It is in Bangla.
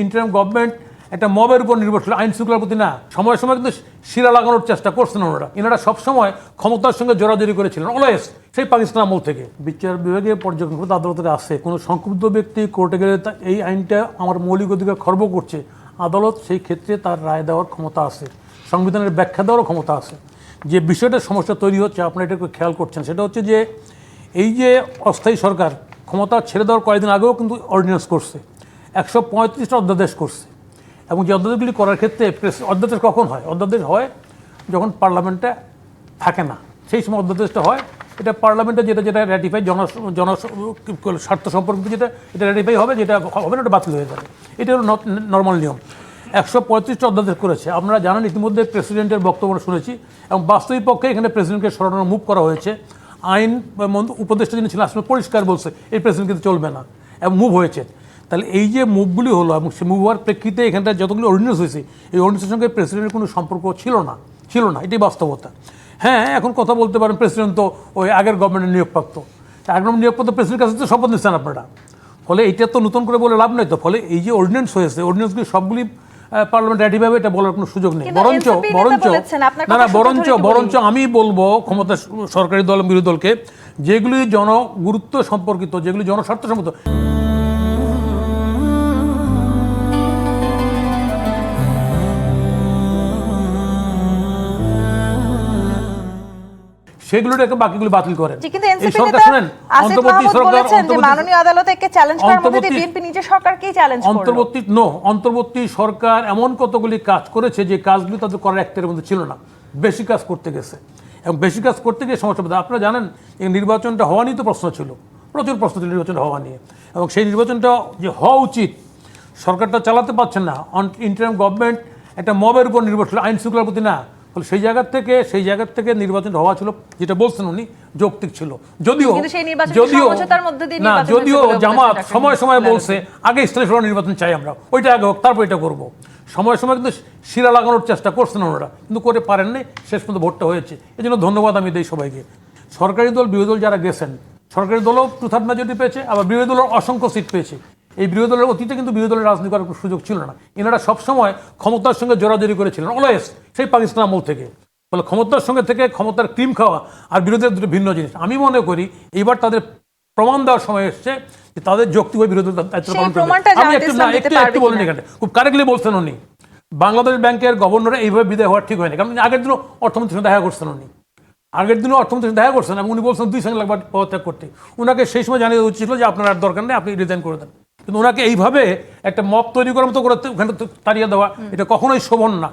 ইন্টারিম গভর্নমেন্ট একটা মবের উপর নির্ভরশীল, আইন শৃঙ্খলার প্রতি না। সময় সময় কিন্তু শিরা লাগানোর চেষ্টা করছেন ওনারা। এনারা সবসময় ক্ষমতার সঙ্গে জোরাজোরি করেছিলেন অলওয়েজ, সেই পাকিস্তান আমল থেকে। বিচার বিভাগে পর্যবেক্ষণ করতে আদালতের আছে কোনো সংক্ষুব্ধ ব্যক্তি কোর্টে গেলে এই আইনটা আমার মৌলিক অধিকার খর্ব করছে, আদালত সেই ক্ষেত্রে তার রায় দেওয়ার ক্ষমতা আছে, সংবিধানের ব্যাখ্যা দেওয়ারও ক্ষমতা আছে। যে বিষয়টা সমস্যা তৈরি হচ্ছে, আপনারা এটা খেয়াল করছেন, সেটা হচ্ছে যে এই যে অস্থায়ী সরকার ক্ষমতা ছেড়ে দেওয়ার কয়েকদিন আগেও কিন্তু অর্ডিন্যান্স করছে, 135টা অধ্যাদেশ করছে। এবং যে অধ্যাদেশগুলি করার ক্ষেত্রে অধ্যাদেশ কখন হয়? অধ্যাদেশ হয় যখন পার্লামেন্টে থাকে না, সেই সময় অধ্যাদেশটা হয়। এটা পার্লামেন্টে যেটা যেটা র্যাটিফাই জন স্বার্থ সম্পর্কিত যেটা এটা র্যাটিফাই হবে, যেটা হবে না ওটা বাতিল হয়ে যাবে। এটা হলো নর্মাল নিয়ম। 135টা অধ্যাদেশ করেছে। আপনারা জানেন ইতিমধ্যে প্রেসিডেন্টের বক্তব্য শুনেছি, এবং বাস্তবিক পক্ষে এখানে প্রেসিডেন্টকে সরানোর মুভ করা হয়েছে। আইন উপদেষ্টা যিনি ছিলেন আসলে পরিষ্কার বলছে এই প্রেসিডেন্ট কিন্তু চলবে না, এবং মুভ হয়েছে। তাহলে এই যে মুভগুলি হলো এবং সে মুভ হওয়ার প্রেক্ষিতে এখানটা যতগুলো অর্ডিন্যান্স হয়েছে, এই অর্ডিন্যান্সের সঙ্গে প্রেসিডেন্টের কোনো সম্পর্ক ছিল না, এটাই বাস্তবতা। হ্যাঁ, এখন কথা বলতে পারেন প্রেসিডেন্ট তো ওই আগের গভর্নমেন্টের নিয়োগপ্রাপ্ত, আগের নিয়োগপ্রাপ্ত প্রেসিডেন্টের কাছে তো শপথ নিচ্ছেন আপনারা। ফলে এইটা তো নতুন করে বলে লাভ নেই। তো ফলে এই যে অর্ডিন্যান্স হয়েছে, অর্ডিন্যান্সগুলি সবগুলি পার্লামেন্ট র্যাটিফাই হবে এটা বলার কোনো সুযোগ নেই। বরঞ্চ আমি বলবো ক্ষমতা সরকারি দল বিরোধী দলকে, যেগুলি জনগুরুত্ব সম্পর্কিত, যেগুলি জনস্বার্থ সম্পর্কিত, সেগুলোটাকে বাকিগুলো বাতিল করেন। এই সরকার শুনেন, অন্তর্বর্তী সরকার মাননীয় আদালতকে চ্যালেঞ্জ করার মধ্যে বিএনপি নিজের সরকারকেই চ্যালেঞ্জ করলো। অন্তর্বর্তী সরকার এমন কতগুলি কাজ করেছে যে কাজগুলো তাদের করার একটার মধ্যে ছিল না, বেশি কাজ করতে গেছে, এবং বেশি কাজ করতে গিয়ে সমস্যা। আপনারা জানেন এই নির্বাচনটা হওয়া নিয়ে তো প্রশ্ন ছিল, প্রচুর প্রশ্ন ছিল নির্বাচনটা হওয়া নিয়ে, এবং সেই নির্বাচনটা যে হওয়া উচিত সরকারটা চালাতে পারছেন না। ইন্টারিম গভর্নমেন্ট একটা মবের উপর নির্ভরশীল, আইন শৃঙ্খলার প্রতি না। ফলে সেই জায়গার থেকে নির্বাচন হওয়া ছিল, যেটা বলছেন উনি, যৌক্তিক ছিল। যদিও জামাত সময় সময় বলছে আগে স্থানীয় সরকার নির্বাচন চাই আমরা, ওইটা আগে হোক তারপর এটা করবো। সময় সময় কিন্তু শিরা লাগানোর চেষ্টা করছেন ওনারা, কিন্তু করে পারেন নাই। শেষ পর্যন্ত ভোটটা হয়েছে, এই জন্য ধন্যবাদ আমি দিই সবাইকে। সরকারি দল বিরোধী দল যারা গেছেন, সরকারি দলও 2/3 মেজরিটি পেয়েছে, আবার বিরোধী দলের অসংখ্য সিট পেয়েছে। এই বিরোধী দলের অতীতে কিন্তু বিরোধী দলের রাজনীতি করার সুযোগ ছিল না। এনারা সবসময় ক্ষমতার সঙ্গে জোরাজোরি করেছিলেন অলওয়েজ, সেই পাকিস্তান আমল থেকে। ফলে ক্ষমতার সঙ্গে থেকে ক্ষমতার ক্রিম খাওয়া আর বিরোধীর দুটো ভিন্ন জিনিস। আমি মনে করি এইবার তাদের প্রমাণ দেওয়ার সময় এসছে যে তাদের যৌক্তিক বিরোধী দায়িত্ব পালন করবে। আমি একটু বলেন, এখানে খুব কারেক্টলি বলছেন উনি, বাংলাদেশ ব্যাংকের গভর্নর এইভাবে বিদায় হওয়া ঠিক হয়নি। কারণ আগের দিনও অর্থমন্ত্রীর সঙ্গে দেখা করছেন উনি, দেখা করছেন, এবং উনি বলছেন 2 সঙ্গে লাগবে পদত্যাগ করতে। ওনাকে সেই সময় জানিয়ে উচিত ছিল যে আপনার আর দরকার নেই, আপনি রিজাইন করে দেন। কিন্তু ওনাকে এইভাবে একটা মব তৈরি করার মতো করে ওখানে তাড়িয়ে দেওয়া, এটা কখনোই শোভন না।